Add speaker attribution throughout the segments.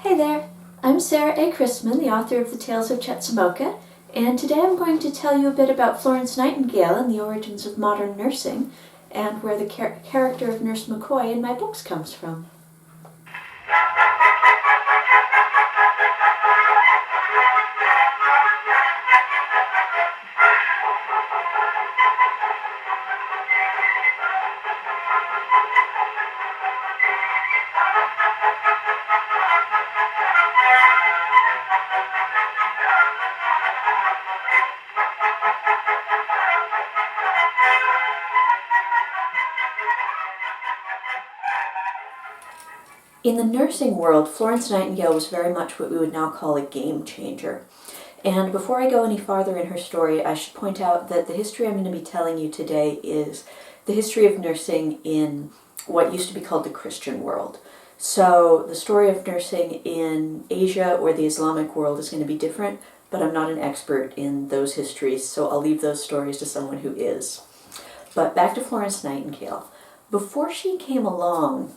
Speaker 1: Hey there, I'm Sarah A. Chrisman, the author of The Tales of Chetzemoka, and today I'm going to tell you a bit about Florence Nightingale and the origins of modern nursing, and where the character of Nurse McCoy in my books comes from. In the nursing world, Florence Nightingale was very much what we would now call a game changer. And before I go any farther in her story, I should point out that the history I'm going to be telling you today is the history of nursing in what used to be called the Christian world. So the story of nursing in Asia or the Islamic world is going to be different, but I'm not an expert in those histories, so I'll leave those stories to someone who is. But back to Florence Nightingale. Before she came along,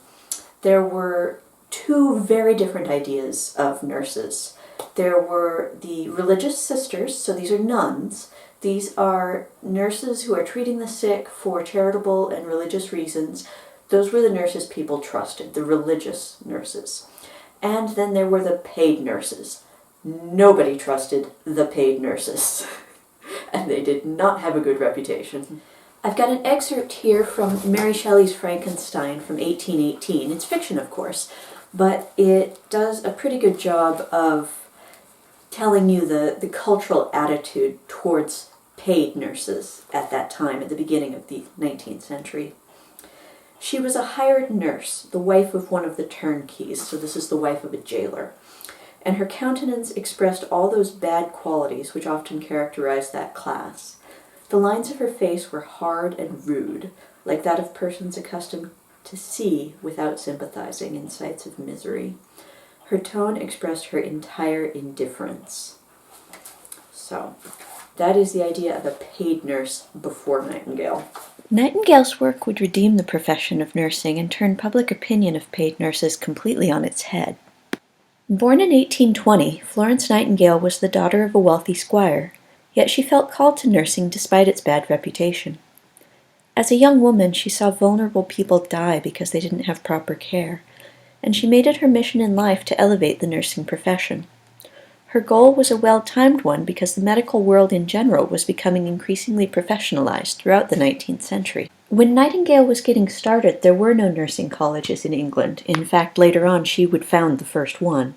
Speaker 1: there were two very different ideas of nurses. There were the religious sisters, so these are nuns. These are nurses who are treating the sick for charitable and religious reasons. Those were the nurses people trusted, the religious nurses. And then there were the paid nurses. Nobody trusted the paid nurses. And they did not have a good reputation. I've got an excerpt here from Mary Shelley's Frankenstein from 1818. It's fiction, of course, but it does a pretty good job of telling you the cultural attitude towards paid nurses at that time, at the beginning of the 19th century. She was a hired nurse, the wife of one of the turnkeys, so this is the wife of a jailer, and her countenance expressed all those bad qualities which often characterize that class. The lines of her face were hard and rude, like that of persons accustomed to see without sympathizing in sights of misery. Her tone expressed her entire indifference. So, that is the idea of a paid nurse before Nightingale. Nightingale's work would redeem the profession of nursing and turn public opinion of paid nurses completely on its head. Born in 1820, Florence Nightingale was the daughter of a wealthy squire. Yet she felt called to nursing despite its bad reputation. As a young woman, she saw vulnerable people die because they didn't have proper care, and she made it her mission in life to elevate the nursing profession. Her goal was a well-timed one because the medical world in general was becoming increasingly professionalized throughout the 19th century. When Nightingale was getting started, there were no nursing colleges in England. In fact, later on, she would found the first one.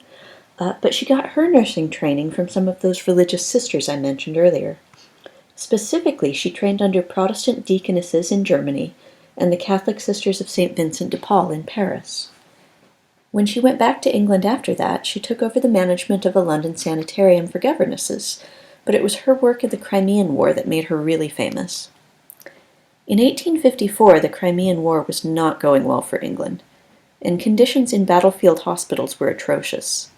Speaker 1: But she got her nursing training from some of those religious sisters I mentioned earlier. Specifically, she trained under Protestant deaconesses in Germany and the Catholic Sisters of St. Vincent de Paul in Paris. When she went back to England after that, she took over the management of a London sanitarium for governesses, but it was her work in the Crimean War that made her really famous. In 1854, the Crimean War was not going well for England, and conditions in battlefield hospitals were atrocious.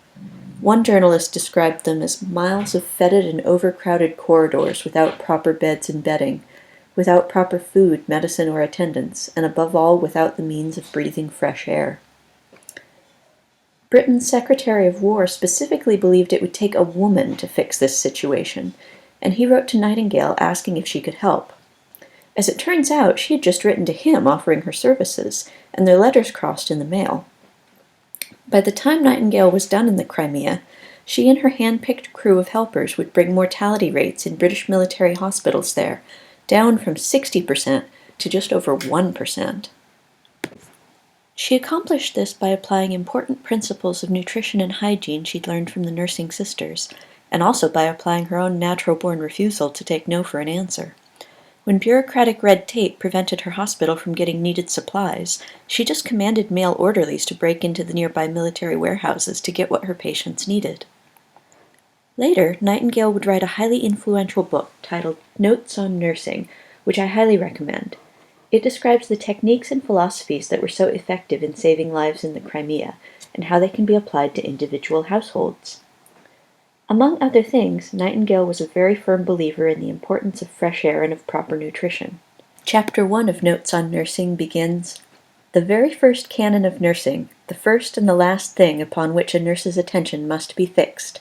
Speaker 1: One journalist described them as miles of fetid and overcrowded corridors without proper beds and bedding, without proper food, medicine, or attendance, and above all, without the means of breathing fresh air. Britain's Secretary of War specifically believed it would take a woman to fix this situation, and he wrote to Nightingale asking if she could help. As it turns out, she had just written to him offering her services, and their letters crossed in the mail. By the time Nightingale was done in the Crimea, she and her hand-picked crew of helpers would bring mortality rates in British military hospitals there down from 60% to just over 1%. She accomplished this by applying important principles of nutrition and hygiene she'd learned from the nursing sisters, and also by applying her own natural-born refusal to take no for an answer. When bureaucratic red tape prevented her hospital from getting needed supplies, she just commanded male orderlies to break into the nearby military warehouses to get what her patients needed. Later, Nightingale would write a highly influential book titled Notes on Nursing, which I highly recommend. It describes the techniques and philosophies that were so effective in saving lives in the Crimea, and how they can be applied to individual households. Among other things, Nightingale was a very firm believer in the importance of fresh air and of proper nutrition. Chapter 1 of Notes on Nursing begins, "The very first canon of nursing, the first and the last thing upon which a nurse's attention must be fixed,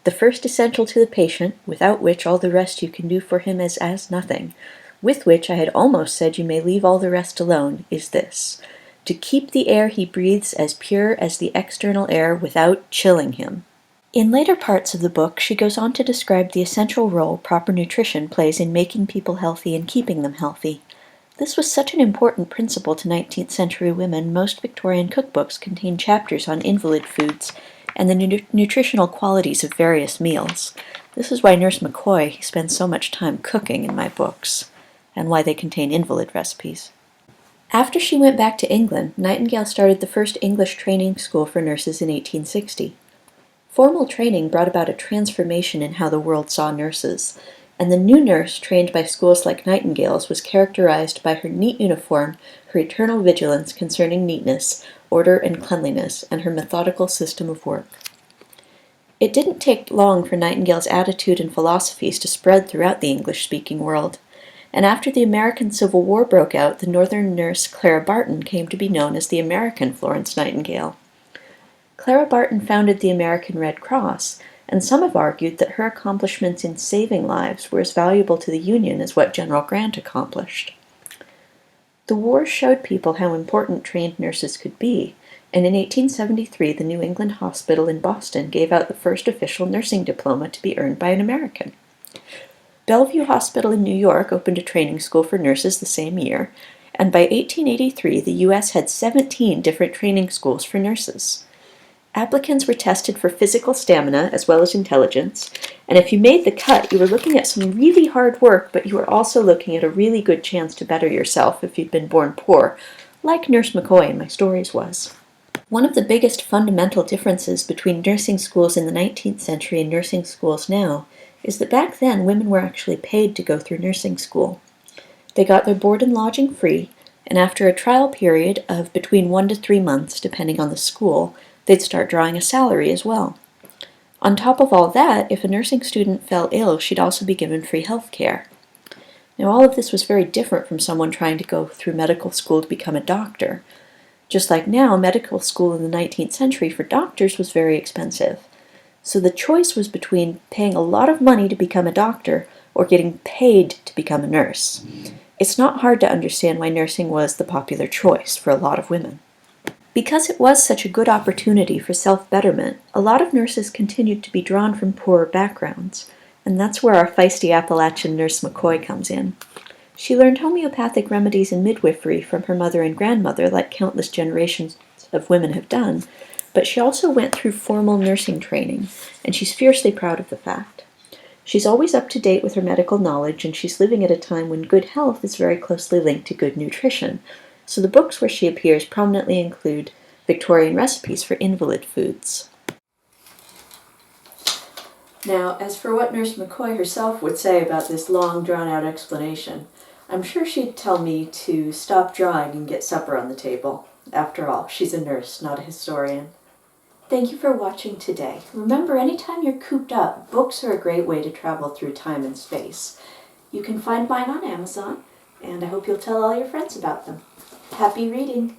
Speaker 1: the first essential to the patient, without which all the rest you can do for him is as nothing, with which I had almost said you may leave all the rest alone, is this: to keep the air he breathes as pure as the external air without chilling him. In later parts of the book, she goes on to describe the essential role proper nutrition plays in making people healthy and keeping them healthy. This was such an important principle to 19th century women, most Victorian cookbooks contain chapters on invalid foods and the nutritional qualities of various meals. This is why Nurse McCoy spends so much time cooking in my books, and why they contain invalid recipes. After she went back to England, Nightingale started the first English training school for nurses in 1860. Formal training brought about a transformation in how the world saw nurses, and the new nurse trained by schools like Nightingale's was characterized by her neat uniform, her eternal vigilance concerning neatness, order, and cleanliness, and her methodical system of work. It didn't take long for Nightingale's attitude and philosophies to spread throughout the English-speaking world, and after the American Civil War broke out, the Northern nurse Clara Barton came to be known as the American Florence Nightingale. Clara Barton founded the American Red Cross, and some have argued that her accomplishments in saving lives were as valuable to the Union as what General Grant accomplished. The war showed people how important trained nurses could be, and in 1873 the New England Hospital in Boston gave out the first official nursing diploma to be earned by an American. Bellevue Hospital in New York opened a training school for nurses the same year, and by 1883 the U.S. had 17 different training schools for nurses. Applicants were tested for physical stamina as well as intelligence, and if you made the cut, you were looking at some really hard work, but you were also looking at a really good chance to better yourself if you'd been born poor, like Nurse McCoy in my stories was. One of the biggest fundamental differences between nursing schools in the 19th century and nursing schools now is that back then women were actually paid to go through nursing school. They got their board and lodging free, and after a trial period of between 1 to 3 months, depending on the school, they'd start drawing a salary as well. On top of all that, if a nursing student fell ill, she'd also be given free health care. Now, all of this was very different from someone trying to go through medical school to become a doctor. Just like now, medical school in the 19th century for doctors was very expensive. So the choice was between paying a lot of money to become a doctor or getting paid to become a nurse. It's not hard to understand why nursing was the popular choice for a lot of women. Because it was such a good opportunity for self-betterment, a lot of nurses continued to be drawn from poorer backgrounds, and that's where our feisty Appalachian Nurse McCoy comes in. She learned homeopathic remedies and midwifery from her mother and grandmother, like countless generations of women have done, but she also went through formal nursing training, and she's fiercely proud of the fact. She's always up to date with her medical knowledge, and she's living at a time when good health is very closely linked to good nutrition, so the books where she appears prominently include Victorian recipes for invalid foods. Now, as for what Nurse McCoy herself would say about this long, drawn-out explanation, I'm sure she'd tell me to stop drawing and get supper on the table. After all, she's a nurse, not a historian. Thank you for watching today. Remember, anytime you're cooped up, books are a great way to travel through time and space. You can find mine on Amazon, and I hope you'll tell all your friends about them. Happy reading!